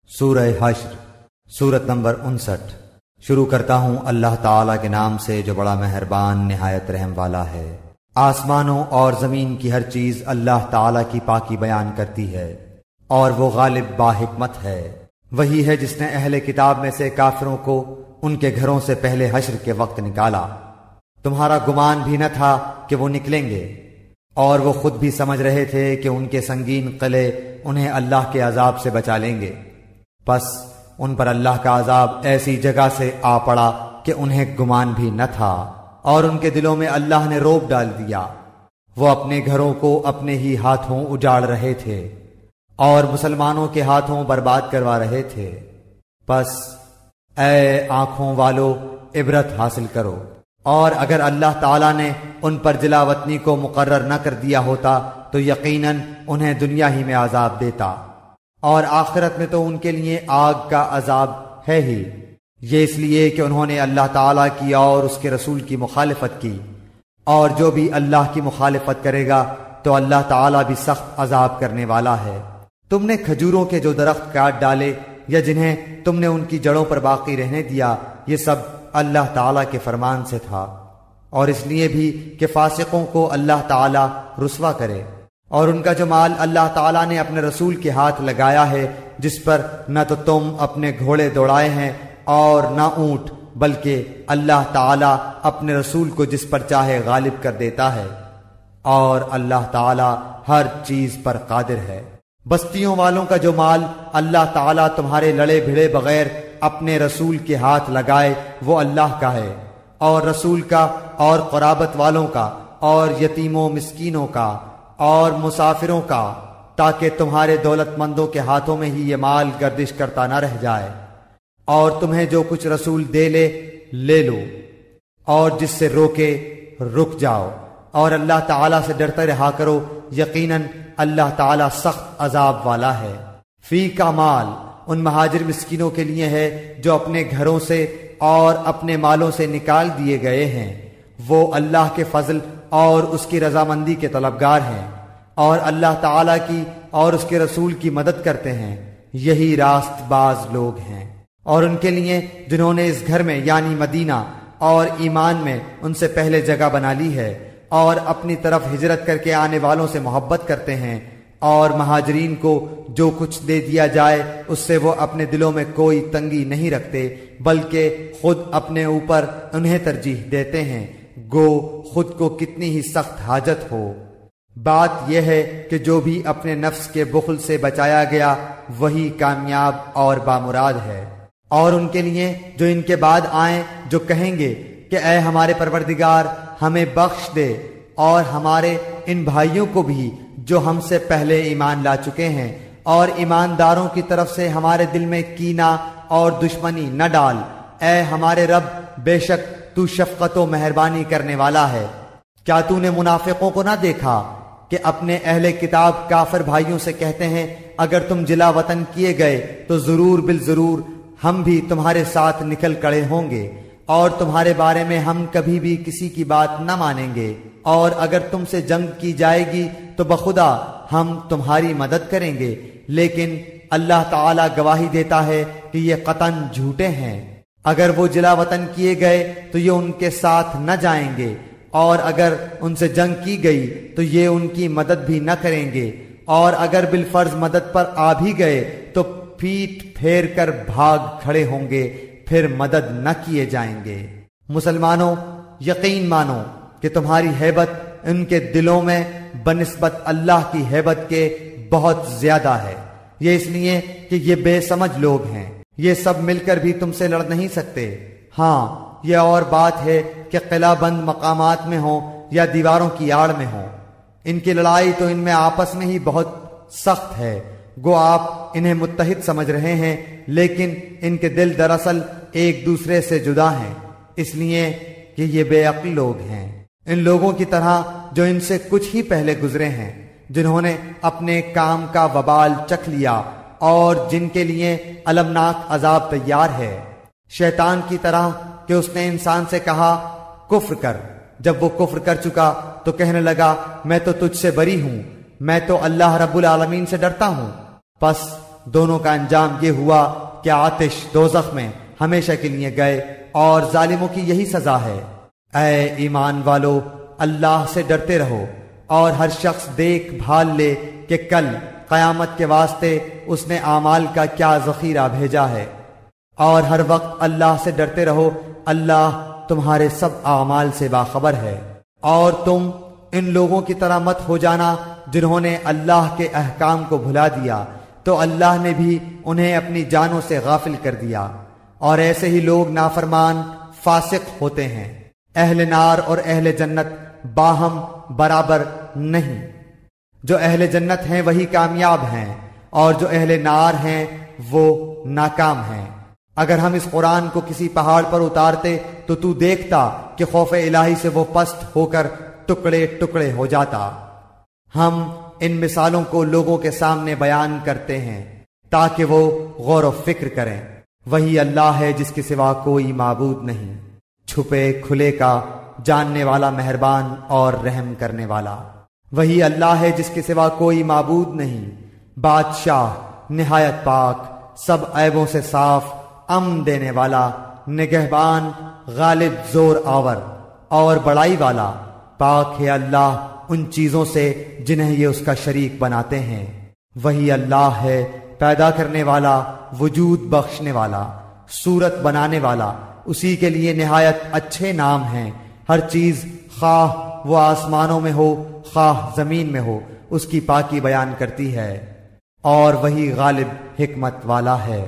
سورہ حشر سورت نمبر 59۔ شروع کرتا ہوں اللہ تعالیٰ کے نام سے جو بڑا مہربان نہایت رحم والا ہے۔ آسمانوں اور زمین کی ہر چیز اللہ تعالیٰ کی پاکی بیان کرتی ہے اور وہ غالب باحکمت ہے۔ وہی ہے جس نے اہل کتاب میں سے کافروں کو ان کے گھروں سے پہلے حشر کے وقت نکالا۔ تمہارا گمان بھی نہ تھا کہ وہ نکلیں گے، اور وہ خود بھی سمجھ رہے تھے کہ ان کے سنگین قلعے انہیں اللہ کے عذاب سے بچا لیں گے، بس ان پر اللہ کا عذاب ایسی جگہ سے آ پڑا کہ انہیں گمان بھی نہ تھا، اور ان کے دلوں میں اللہ نے روب ڈال دیا۔ وہ اپنے گھروں کو اپنے ہی ہاتھوں اجاڑ رہے تھے اور مسلمانوں کے ہاتھوں برباد کروا رہے تھے۔ پس اے آنکھوں والو عبرت حاصل کرو، اور اگر اللہ تعالیٰ نے ان پر جلا وطنی کو مقرر نہ کر دیا ہوتا تو یقیناً انہیں دنیا ہی میں عذاب دیتا، اور آخرت میں تو ان کے لیے آگ کا عذاب ہے ہی۔ یہ اس لیے کہ انہوں نے اللہ تعالیٰ کی اور اس کے رسول کی مخالفت کی، اور جو بھی اللہ کی مخالفت کرے گا تو اللہ تعالیٰ بھی سخت عذاب کرنے والا ہے۔ تم نے کھجوروں کے جو درخت کاٹ ڈالے یا جنہیں تم نے ان کی جڑوں پر باقی رہنے دیا، یہ سب اللہ تعالیٰ کے فرمان سے تھا، اور اس لیے بھی کہ فاسقوں کو اللہ تعالیٰ رسوا کرے۔ اور ان کا جو مال اللہ تعالیٰ نے اپنے رسول کے ہاتھ لگایا ہے، جس پر نہ تو تم اپنے گھوڑے دوڑائے ہیں اور نہ اونٹ، بلکہ اللہ تعالیٰ اپنے رسول کو جس پر چاہے غالب کر دیتا ہے، اور اللہ تعالیٰ ہر چیز پر قادر ہے۔ بستیوں والوں کا جو مال اللہ تعالیٰ تمہارے لڑے بھیڑے بغیر اپنے رسول کے ہاتھ لگائے وہ اللہ کا ہے، اور رسول کا اور قرابت والوں کا اور یتیموں مسکینوں کا اور مسافروں کا، تاکہ تمہارے دولت مندوں کے ہاتھوں میں ہی یہ مال گردش کرتا نہ رہ جائے، اور تمہیں جو کچھ رسول دے لے لو، اور جس سے روکے رک جاؤ، اور اللہ تعالیٰ سے ڈرتے رہا کرو، یقیناً اللہ تعالیٰ سخت عذاب والا ہے۔ فی کا مال ان مہاجر مسکینوں کے لیے ہے جو اپنے گھروں سے اور اپنے مالوں سے نکال دیے گئے ہیں، وہ اللہ کے فضل اور اس کی رضامندی کے طلبگار ہیں، اور اللہ تعالیٰ کی اور اس کے رسول کی مدد کرتے ہیں، یہی راست باز لوگ ہیں۔ اور ان کے لیے جنہوں نے اس گھر میں یعنی مدینہ اور ایمان میں ان سے پہلے جگہ بنا لی ہے، اور اپنی طرف ہجرت کر کے آنے والوں سے محبت کرتے ہیں، اور مہاجرین کو جو کچھ دے دیا جائے اس سے وہ اپنے دلوں میں کوئی تنگی نہیں رکھتے، بلکہ خود اپنے اوپر انہیں ترجیح دیتے ہیں، گو خود کو کتنی ہی سخت حاجت ہو۔ بات یہ ہے کہ جو بھی اپنے نفس کے بخل سے بچایا گیا وہی کامیاب اور بامراد ہے۔ اور ان کے لیے جو ان کے بعد آئیں جو کہیں گے کہ اے ہمارے پروردگار ہمیں بخش دے، اور ہمارے ان بھائیوں کو بھی جو ہم سے پہلے ایمان لا چکے ہیں، اور ایمانداروں کی طرف سے ہمارے دل میں کینہ اور دشمنی نہ ڈال، اے ہمارے رب بے شک تو شفقت و مہربانی کرنے والا ہے۔ کیا تو نے منافقوں کو نہ دیکھا کہ اپنے اہل کتاب کافر بھائیوں سے کہتے ہیں اگر تم جلا وطن کیے گئے تو ضرور بالضرور ہم بھی تمہارے ساتھ نکل کڑے ہوں گے، اور تمہارے بارے میں ہم کبھی بھی کسی کی بات نہ مانیں گے، اور اگر تم سے جنگ کی جائے گی تو بخدا ہم تمہاری مدد کریں گے، لیکن اللہ تعالیٰ گواہی دیتا ہے کہ یہ قطعاً جھوٹے ہیں۔ اگر وہ جلا وطن کیے گئے تو یہ ان کے ساتھ نہ جائیں گے، اور اگر ان سے جنگ کی گئی تو یہ ان کی مدد بھی نہ کریں گے، اور اگر بالفرض مدد پر آ بھی گئے تو پیٹ پھیر کر بھاگ کھڑے ہوں گے، پھر مدد نہ کیے جائیں گے۔ مسلمانوں یقین مانو کہ تمہاری ہیبت ان کے دلوں میں بنسبت اللہ کی ہیبت کے بہت زیادہ ہے، یہ اس لیے کہ یہ بے سمجھ لوگ ہیں، یہ سب مل کر بھی تم سے لڑ نہیں سکتے۔ ہاں یہ اور بات ہے کہ قلعہ بند مقامات میں ہوں یا دیواروں کی آڑ میں ہوں، ان کی لڑائی تو ان میں آپس میں ہی بہت سخت ہے، گو آپ انہیں متحد سمجھ رہے ہیں لیکن ان کے دل دراصل ایک دوسرے سے جدا ہیں، اس لیے کہ یہ بے عقل لوگ ہیں، ان لوگوں کی طرح جو ان سے کچھ ہی پہلے گزرے ہیں، جنہوں نے اپنے کام کا وبال چکھ لیا اور جن کے لیے المناک عذاب تیار ہے۔ شیطان کی طرح کہ اس نے انسان سے کہا کفر کر، جب وہ کفر کر چکا تو کہنے لگا میں تو تجھ سے بری ہوں، میں تو اللہ رب العالمین سے ڈرتا ہوں۔ پس دونوں کا انجام یہ ہوا کہ آتش دوزخ میں ہمیشہ کے لیے گئے اور ظالموں کی یہی سزا ہے۔ اے ایمان والو، اللہ سے ڈرتے رہو اور ہر شخص دیکھ بھال لے کہ کل قیامت کے واسطے اس نے اعمال کا کیا ذخیرہ بھیجا ہے، اور ہر وقت اللہ سے ڈرتے رہو، اللہ تمہارے سب اعمال سے باخبر ہے۔ اور تم ان لوگوں کی طرح مت ہو جانا جنہوں نے اللہ کے احکام کو بھلا دیا تو اللہ نے بھی انہیں اپنی جانوں سے غافل کر دیا، اور ایسے ہی لوگ نافرمان فاسق ہوتے ہیں۔ اہل نار اور اہل جنت باہم برابر نہیں، جو اہل جنت ہیں وہی کامیاب ہیں اور جو اہل نار ہیں وہ ناکام ہیں۔ اگر ہم اس قرآن کو کسی پہاڑ پر اتارتے تو دیکھتا کہ خوف الہی سے وہ پست ہو کر ٹکڑے ٹکڑے ہو جاتا۔ ہم ان مثالوں کو لوگوں کے سامنے بیان کرتے ہیں تاکہ وہ غور و فکر کریں۔ وہی اللہ ہے جس کے سوا کوئی معبود نہیں، چھپے کھلے کا جاننے والا، مہربان اور رحم کرنے والا۔ وہی اللہ ہے جس کے سوا کوئی معبود نہیں، بادشاہ نہایت پاک، سب عیبوں سے صاف، امن دینے والا، نگہبان، غالب زور آور اور بڑائی والا۔ پاک ہے اللہ ان چیزوں سے جنہیں یہ اس کا شریک بناتے ہیں۔ وہی اللہ ہے پیدا کرنے والا، وجود بخشنے والا، صورت بنانے والا، اسی کے لیے نہایت اچھے نام ہیں۔ ہر چیز خواہ وہ آسمانوں میں ہو خواہ زمین میں ہو اس کی پاکی بیان کرتی ہے، اور وہی غالب حکمت والا ہے۔